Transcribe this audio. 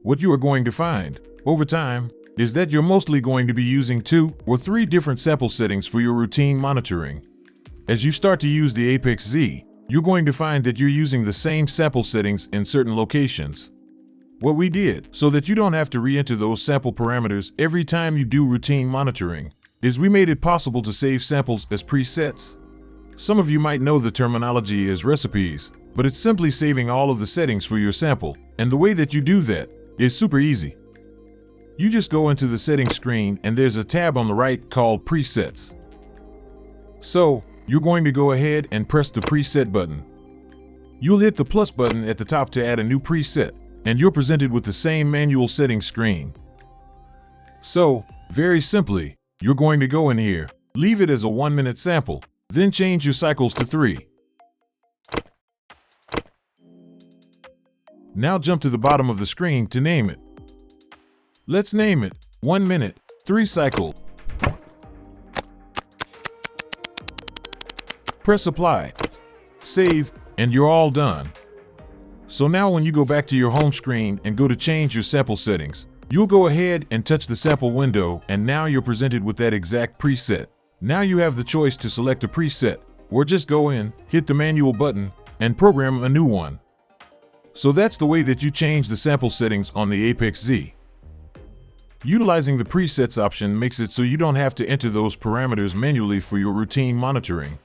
what you are going to find over time is that you're mostly going to be using 2 or 3 different sample settings for your routine monitoring. As you start to use the ApexZ, you're going to find that you're using the same sample settings in certain locations. What we did, so that you don't have to re-enter those sample parameters every time you do routine monitoring, is we made it possible to save samples as presets. Some of you might know the terminology as recipes, but it's simply saving all of the settings for your sample, and the way that you do that is super easy. You just go into the settings screen and there's a tab on the right called Presets. So, you're going to go ahead and press the Preset button. You'll hit the plus button at the top to add a new preset, and you're presented with the same manual settings screen. So, very simply, you're going to go in here, leave it as a 1-minute sample, then change your cycles to 3. Now jump to the bottom of the screen to name it. Let's name it 1 minute, 3 cycle. Press apply, save, and you're all done. So now when you go back to your home screen and go to change your sample settings, you'll go ahead and touch the sample window, and now you're presented with that exact preset. Now you have the choice to select a preset, or just go in, hit the manual button, and program a new one. So that's the way that you change the sample settings on the ApexZ. Utilizing the presets option makes it so you don't have to enter those parameters manually for your routine monitoring.